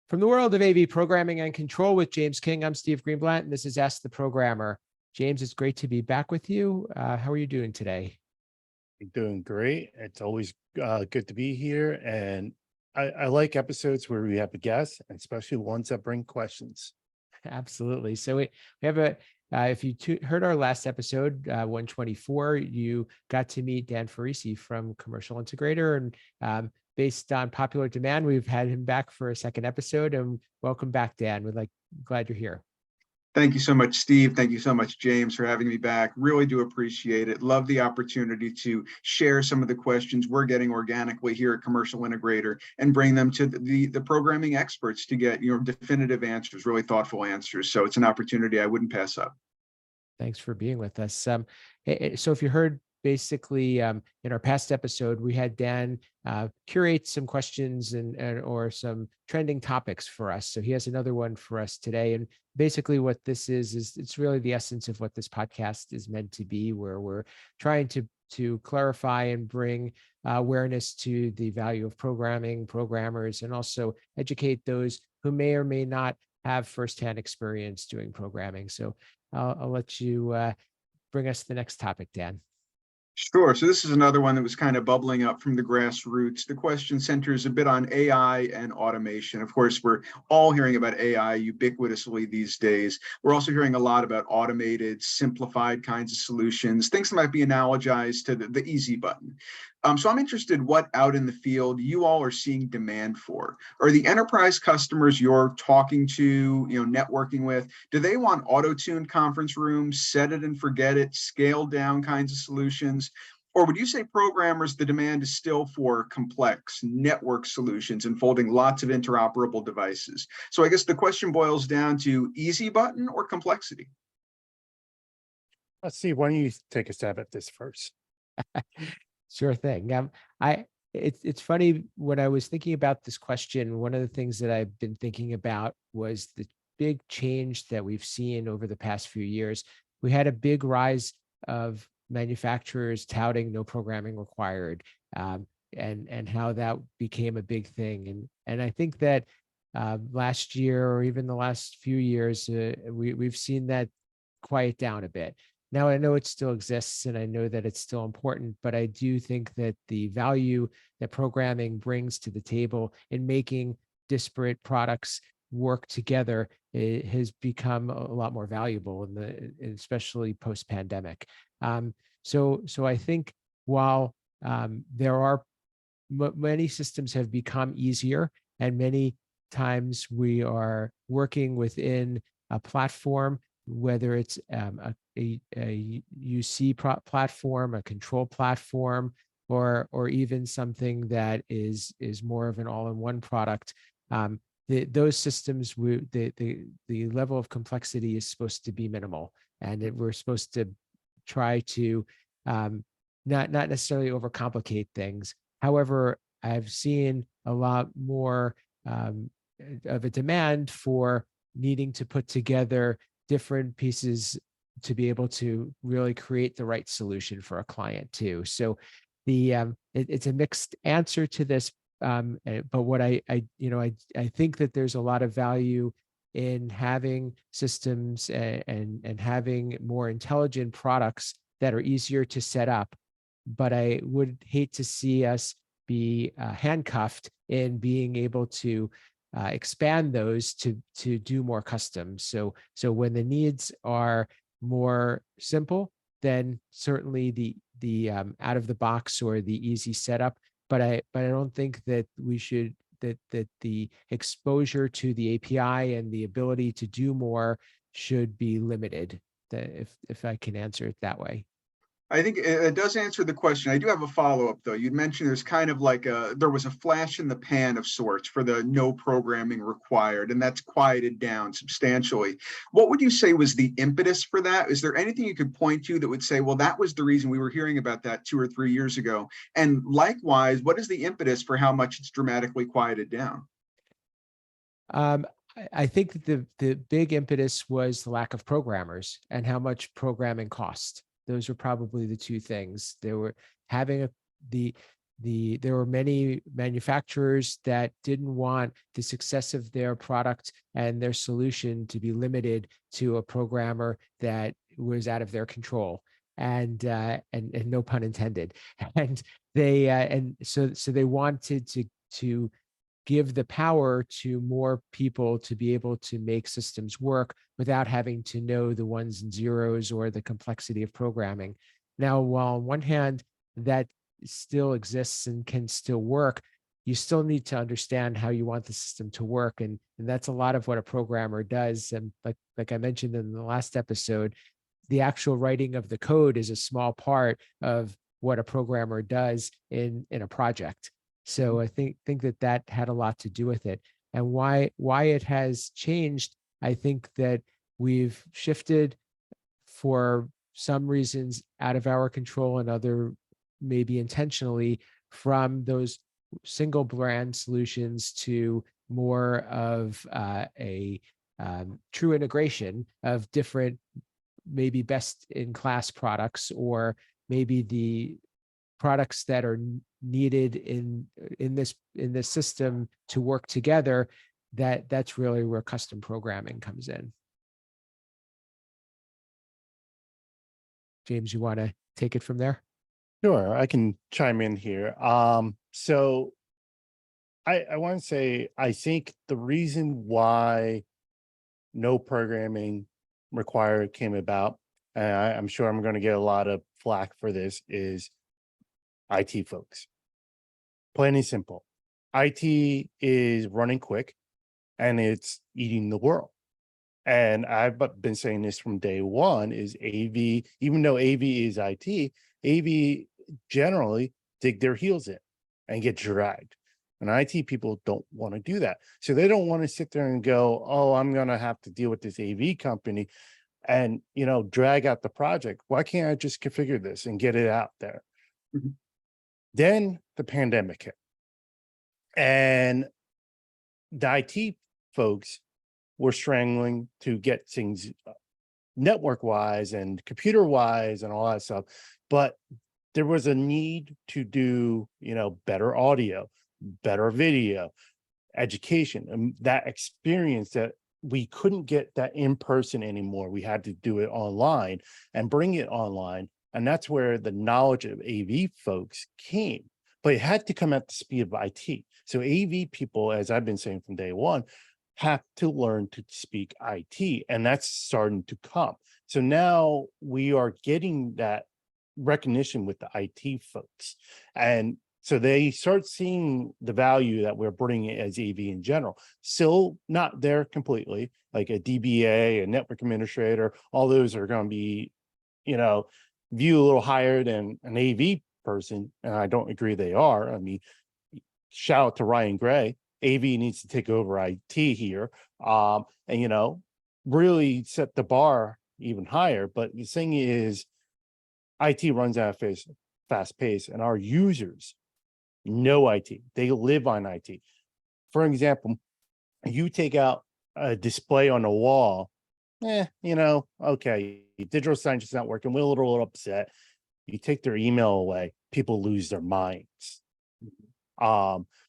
From the world of AV programming and control with James King, I'm Steve Greenblatt, and this is Ask the Programmer. James, it's great to be back with you. How are you doing today? Doing great. It's always good to be here. And I like episodes where we have a guest, and especially ones that bring questions. Absolutely. So we have if you heard our last episode, 124, you got to meet Dan Ferrisi from Commercial Integrator. And based on popular demand, we've had him back for a second episode. And welcome back, Dan. Glad you're here. Thank you so much, Steve. Thank you so much, James, for having me back. Really do appreciate it. Love the opportunity to share some of the questions we're getting organically here at Commercial Integrator and bring them to the programming experts to get definitive answers, really thoughtful answers. So it's an opportunity I wouldn't pass up. Thanks for being with us. So if you heard, basically, in our past episode, we had Dan curate some questions or some trending topics for us. So he has another one for us today. And basically what this is it's really the essence of what this podcast is meant to be, where we're trying to clarify and bring awareness to the value of programming, programmers, and also educate those who may or may not have firsthand experience doing programming. So I'll let you bring us the next topic, Dan. Sure. So this is another one that was kind of bubbling up from the grassroots. The question centers a bit on AI and automation. Of course, we're all hearing about AI ubiquitously these days. We're also hearing a lot about automated, simplified kinds of solutions, things that might be analogized to the easy button. So I'm interested what out in the field you all are seeing demand for. Are the enterprise customers you're talking to, networking with, do they want auto-tuned conference rooms, set it and forget it, scaled down kinds of solutions? Or would you say programmers, the demand is still for complex network solutions involving lots of interoperable devices? So I guess the question boils down to easy button or complexity? Let's see. Why don't you take a stab at this first? Sure thing. It's funny, when I was thinking about this question, one of the things that I've been thinking about was the big change that we've seen over the past few years. We had a big rise of manufacturers touting no programming required, and how that became a big thing. And I think that last year, or even the last few years, we've seen that quiet down a bit. Now, I know it still exists and I know that it's still important, but I do think that the value that programming brings to the table in making disparate products work together, it has become a lot more valuable, especially post-pandemic. So I think while there are many systems have become easier, and many times we are working within a platform, whether it's a UC platform, a control platform, or even something that is more of an all-in-one product. Those systems, the level of complexity is supposed to be minimal, and we're supposed to try to not necessarily overcomplicate things. However, I've seen a lot more of a demand for needing to put together different pieces to be able to really create the right solution for a client too. So it's a mixed answer to this, but what I think that there's a lot of value in having systems and having more intelligent products that are easier to set up. But I would hate to see us be handcuffed in being able to expand those to do more custom. So when the needs are more simple, then certainly the out of the box or the easy setup. But I don't think that we should that the exposure to the API and the ability to do more should be limited. If I can answer it that way. I think it does answer the question. I do have a follow-up though. You'd mentioned there's kind of like there was a flash in the pan of sorts for the no programming required, and that's quieted down substantially. What would you say was the impetus for that? Is there anything you could point to that would say, well, that was the reason we were hearing about that 2 or 3 years ago? And likewise, what is the impetus for how much it's dramatically quieted down? I think that the big impetus was the lack of programmers and how much programming cost. Those were probably the two things. They were having the there were many manufacturers that didn't want the success of their product and their solution to be limited to a programmer that was out of their control, and no pun intended. And so they wanted to give the power to more people to be able to make systems work without having to know the ones and zeros or the complexity of programming. Now, while on one hand, that still exists and can still work, you still need to understand how you want the system to work. And that's a lot of what a programmer does. And like I mentioned in the last episode, the actual writing of the code is a small part of what a programmer does in a project. So I think that had a lot to do with it. And why it has changed, I think that we've shifted, for some reasons out of our control and other maybe intentionally, from those single brand solutions to more of a true integration of different, maybe best in class products, or maybe the products that are needed in this system to work together. That's really where custom programming comes in. James, you want to take it from there? Sure, I can chime in here. So I want to say, I think the reason why no programming required came about, and I'm sure I'm going to get a lot of flack for this, is IT folks. Plain and simple. IT is running quick and it's eating the world. And I've been saying this from day one, is AV, even though AV is IT, AV generally dig their heels in and get dragged. And IT people don't want to do that. So they don't want to sit there and go, oh, I'm going to have to deal with this AV company and, drag out the project. Why can't I just configure this and get it out there? Mm-hmm. Then the pandemic hit. And the IT folks were strangling to get things network wise and computer wise and all that stuff. But there was a need to do, better audio, better video, education, and that experience that we couldn't get that in person anymore. We had to do it online and bring it online. And that's where the knowledge of AV folks came, but it had to come at the speed of IT. So AV people, as I've been saying from day one, have to learn to speak IT, and that's starting to come. So now we are getting that recognition with the IT folks. And so they start seeing the value that we're bringing as AV in general. Still not there completely, like a DBA, a network administrator, all those are going to be, view a little higher than an AV person. And I don't agree they are. I mean, shout out to Ryan Gray. AV needs to take over IT here, and really set the bar even higher. But the thing is, IT runs at a fast pace, and our users know IT. They live on IT. For example, you take out a display on a wall, okay, digital signage is not working. We're a little upset. You take their email away, people lose their minds.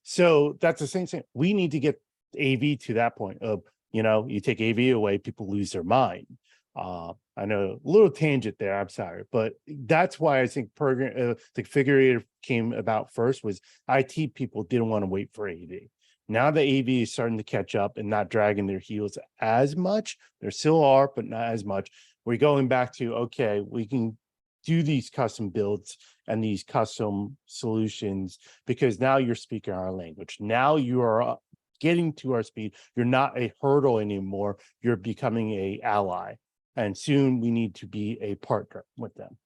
So that's the same thing. We need to get AV to that point of, you take AV away, people lose their mind. I know a little tangent there, I'm sorry, but that's why I think the configurator came about first, was IT people didn't want to wait for AV. Now the AV is starting to catch up and not dragging their heels as much. There still are, but not as much. We're going back to, okay, we can do these custom builds and these custom solutions, because now you're speaking our language. Now you are getting to our speed. You're not a hurdle anymore. You're becoming an ally. And soon we need to be a partner with them.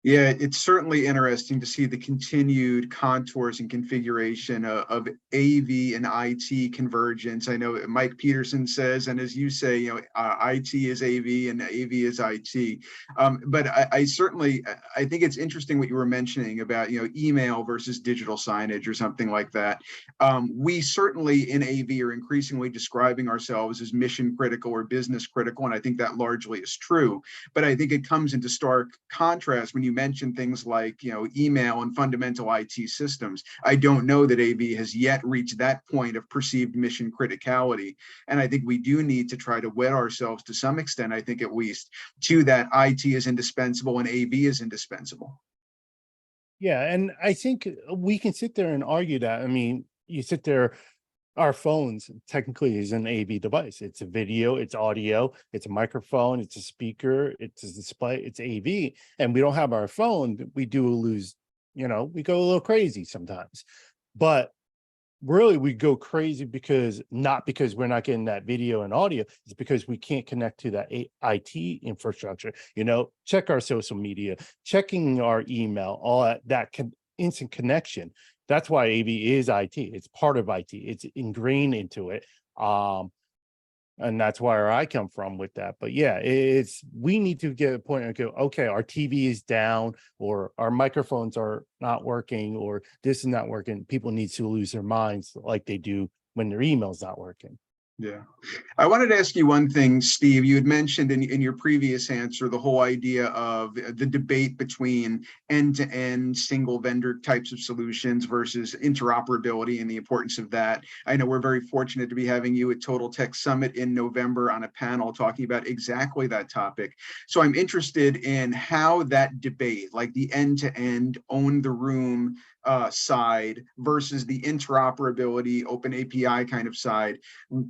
Yeah, it's certainly interesting to see the continued contours and configuration of AV and IT convergence. I know Mike Peterson says, and as you say, IT is AV and AV is IT. But I certainly think it's interesting what you were mentioning about email versus digital signage or something like that. We certainly in AV are increasingly describing ourselves as mission critical or business critical, and I think that largely is true. But I think it comes into stark contrast when you mentioned things like, email and fundamental IT systems. I don't know that AV has yet reached that point of perceived mission criticality. And I think we do need to try to wed ourselves to some extent, I think at least, to that IT is indispensable and AV is indispensable. Yeah, and I think we can sit there and argue that. I mean, you sit there, our phones technically is an AV device. It's a video, it's audio, it's a microphone, it's a speaker, it's a display, it's AV. And we don't have our phone, we do lose, we go a little crazy sometimes. But really, we go crazy because not because we're not getting that video and audio, it's because we can't connect to that IT infrastructure. Check our social media, checking our email, all that instant connection. That's why AV is IT. It's part of IT. It's ingrained into it. And that's where I come from with that. But yeah, we need to get a point and go, okay, our TV is down, or our microphones are not working, or this is not working. People need to lose their minds like they do when their email's not working. Yeah. I wanted to ask you one thing, Steve. You had mentioned in your previous answer the whole idea of the debate between end-to-end single vendor types of solutions versus interoperability and the importance of that. I know we're very fortunate to be having you at Total Tech Summit in November on a panel talking about exactly that topic. So I'm interested in how that debate, like the end-to-end own the room side versus the interoperability, open API kind of side,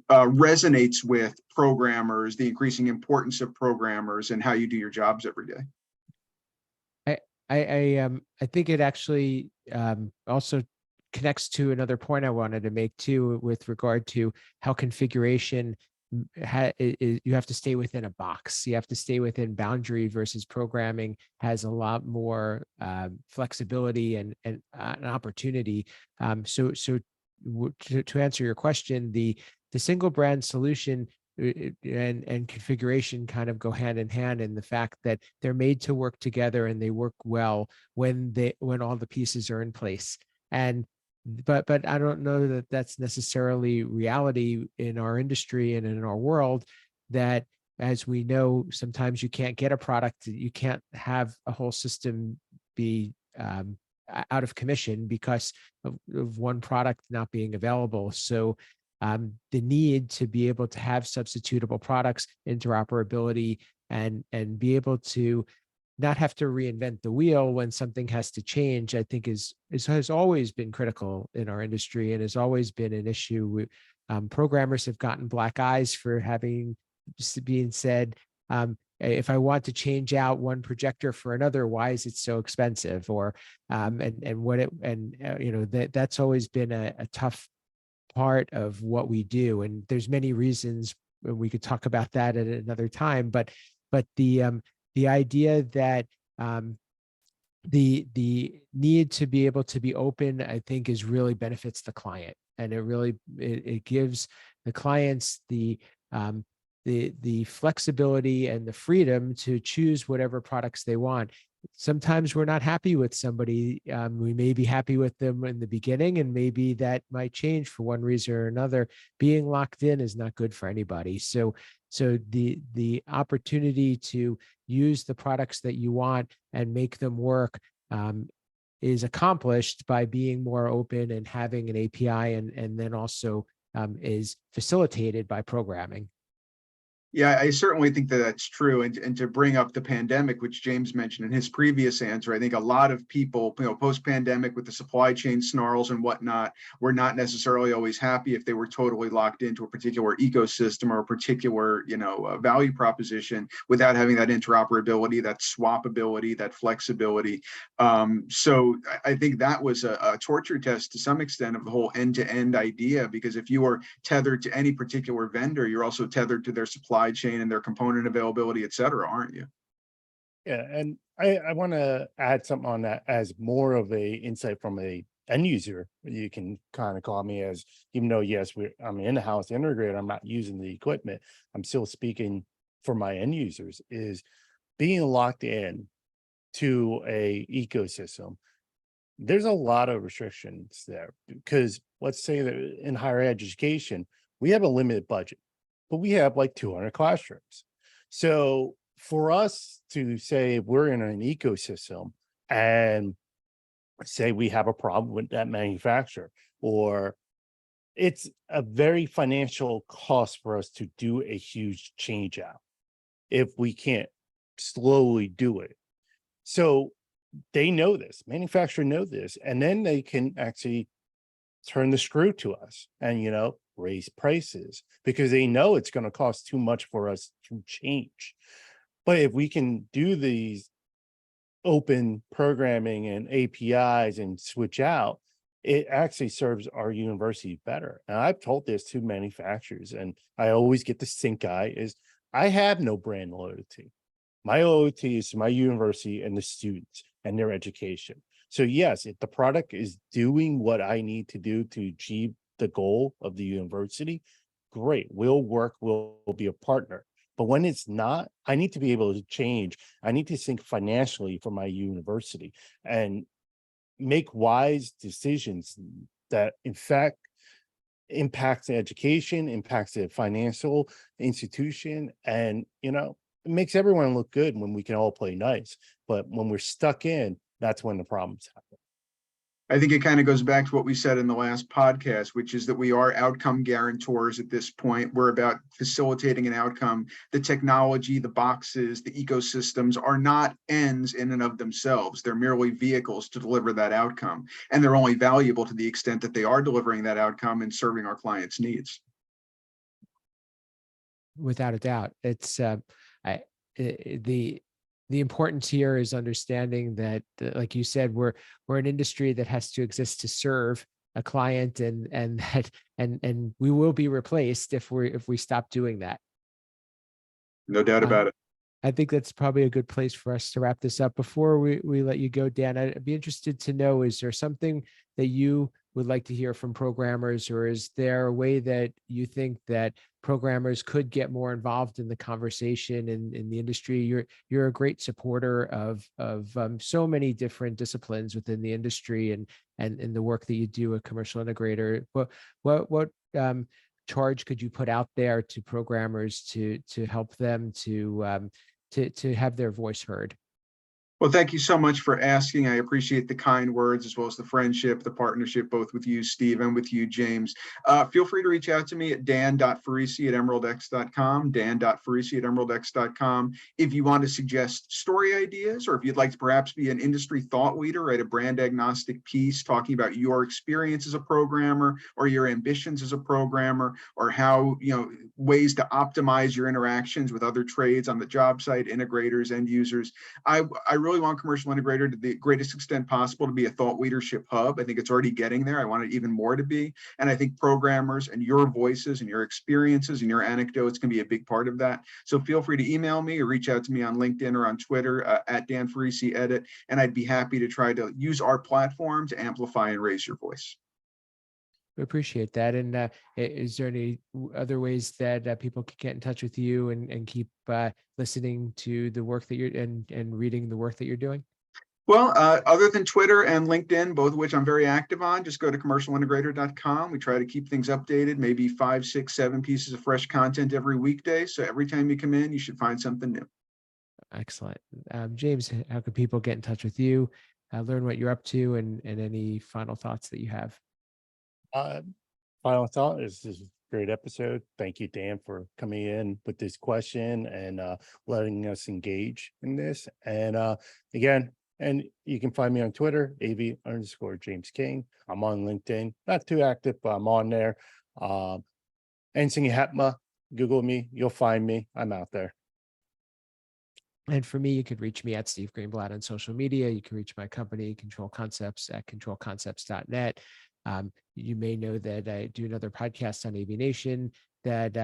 resonates with programmers, the increasing importance of programmers, and how you do your jobs every day. I think it actually also connects to another point I wanted to make too, with regard to how configuration you have to stay within a box. You have to stay within boundary versus programming has a lot more flexibility and an opportunity. So to answer your question, the single brand solution and configuration kind of go hand in hand in the fact that they're made to work together and they work well when all the pieces are in place. But I don't know that that's necessarily reality in our industry and in our world, that as we know, sometimes you can't get a product, you can't have a whole system be out of commission because of one product not being available. So the need to be able to have substitutable products, interoperability, and be able to not have to reinvent the wheel when something has to change, I think has always been critical in our industry and has always been an issue. Programmers have gotten black eyes for being said, if I want to change out one projector for another, why is it so expensive? Or that's always been a tough part of what we do. And there's many reasons, we could talk about that at another time, but the idea that the need to be able to be open, I think, is really benefits the client, and it gives the clients the flexibility and the freedom to choose whatever products they want. Sometimes we're not happy with somebody. We may be happy with them in the beginning, and maybe that might change for one reason or another. Being locked in is not good for anybody. So the opportunity to use the products that you want and make them work is accomplished by being more open and having an API, and then also is facilitated by programming. Yeah, I certainly think that that's true. And to bring up the pandemic, which James mentioned in his previous answer, I think a lot of people, post-pandemic with the supply chain snarls and whatnot, were not necessarily always happy if they were totally locked into a particular ecosystem or a particular, value proposition without having that interoperability, that swappability, that flexibility. So I think that was a torture test to some extent of the whole end-to-end idea, because if you are tethered to any particular vendor, you're also tethered to their supply chain and their component availability, et cetera, aren't you? Yeah, and I want to add something on that as more of a insight from a end user. You can kind of call me as, even though yes, I'm in the house integrator, I'm not using the equipment, I'm still speaking for my end users, is being locked in to a ecosystem. There's a lot of restrictions there, because let's say that in higher education, we have a limited budget, but we have like 200 classrooms. So for us to say we're in an ecosystem and say we have a problem with that manufacturer, or it's a very financial cost for us to do a huge change out if we can't slowly do it. So they know this, manufacturer know this, and then they can actually turn the screw to us and, raise prices because they know it's going to cost too much for us to change. But if we can do these open programming and APIs and switch out, it actually serves our university better. And I've told this to manufacturers, and I always get the stink eye is I have no brand loyalty. My loyalty is to my university and the students and their education. So yes, if the product is doing what I need to do to achieve the goal of the university, great, we'll work, we'll be a partner. But when it's not, I need to be able to change. I need to think financially for my university and make wise decisions that in fact impacts the education, impacts the financial institution, and it makes everyone look good when we can all play nice. But when we're stuck in, that's when the problems happen. I think it kind of goes back to what we said in the last podcast, which is that we are outcome guarantors at this point. We're about facilitating an outcome. The technology, the boxes, the ecosystems are not ends in and of themselves. They're merely vehicles to deliver that outcome. And they're only valuable to the extent that they are delivering that outcome and serving our clients' needs. Without a doubt. It's the importance here is understanding that, like you said, we're an industry that has to exist to serve a client, and that and we will be replaced if we stop doing that. No doubt about it. I think that's probably a good place for us to wrap this up. Before we let you go, Dan, I'd be interested to know, is there something that you would like to hear from programmers, or is there a way that you think that programmers could get more involved in the conversation in the industry? You're a great supporter of so many different disciplines within the industry and the work that you do at Commercial Integrator. What charge could you put out there to programmers to help them to have their voice heard? Well, thank you so much for asking. I appreciate the kind words as well as the friendship, the partnership, both with you, Steve, and with you, James. Feel free to reach out to me at dan.ferrisi@emeraldx.com, dan.ferrisi@emeraldx.com. If you want to suggest story ideas, or if you'd like to perhaps be an industry thought leader, write a brand agnostic piece talking about your experience as a programmer or your ambitions as a programmer, or how, ways to optimize your interactions with other trades on the job site, integrators, end users. I really want Commercial Integrator to the greatest extent possible to be a thought leadership hub. I think it's already getting there. I want it even more to be. And I think programmers and your voices and your experiences and your anecdotes can be a big part of that. So feel free to email me or reach out to me on LinkedIn or on Twitter at Dan Ferrisi Edit. And I'd be happy to try to use our platform to amplify and raise your voice. We appreciate that. And is there any other ways that people can get in touch with you and keep listening to the work that you're and reading the work that you're doing? Well, other than Twitter and LinkedIn, both of which I'm very active on, just go to commercialintegrator.com. We try to keep things updated, maybe 5, 6, 7 pieces of fresh content every weekday. So every time you come in, you should find something new. Excellent. James, how can people get in touch with you, learn what you're up to, and any final thoughts that you have? Final thought is this is a great episode. Thank you, Dan, for coming in with this question and letting us engage in this. And again, and you can find me on Twitter, AV_James King. I'm on LinkedIn, not too active, but I'm on there. Anything you happen, Google me, you'll find me. I'm out there. And for me, you could reach me at Steve Greenblatt on social media. You can reach my company, Control Concepts, at controlconcepts.net. You may know that I do another podcast on aviation that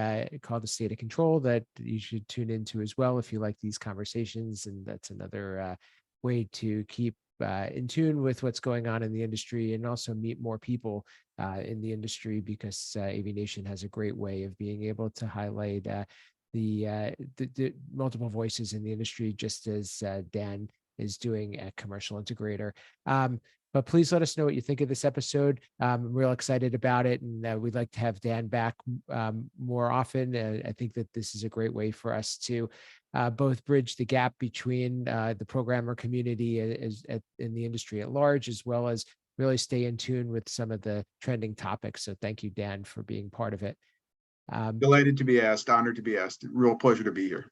called The State of Control that you should tune into as well if you like these conversations. And that's another way to keep in tune with what's going on in the industry and also meet more people in the industry, because aviation has a great way of being able to highlight the multiple voices in the industry, just as Dan is doing at Commercial Integrator. But please let us know what you think of this episode. I'm real excited about it, and we'd like to have Dan back more often. I think that this is a great way for us to both bridge the gap between the programmer community in the industry at large, as well as really stay in tune with some of the trending topics. So thank you, Dan, for being part of it. Delighted to be asked, honored to be asked. Real pleasure to be here.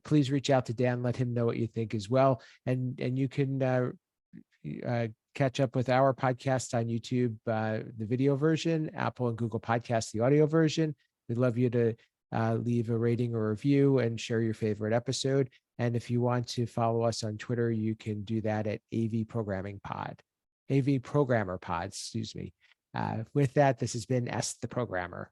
Please reach out to Dan, let him know what you think as well. And you can catch up with our podcast on YouTube, the video version, Apple and Google Podcasts, the audio version. We'd love you to leave a rating or review and share your favorite episode. And if you want to follow us on Twitter, you can do that at AV Programmer Pod, excuse me. With that, this has been Ask the Programmer.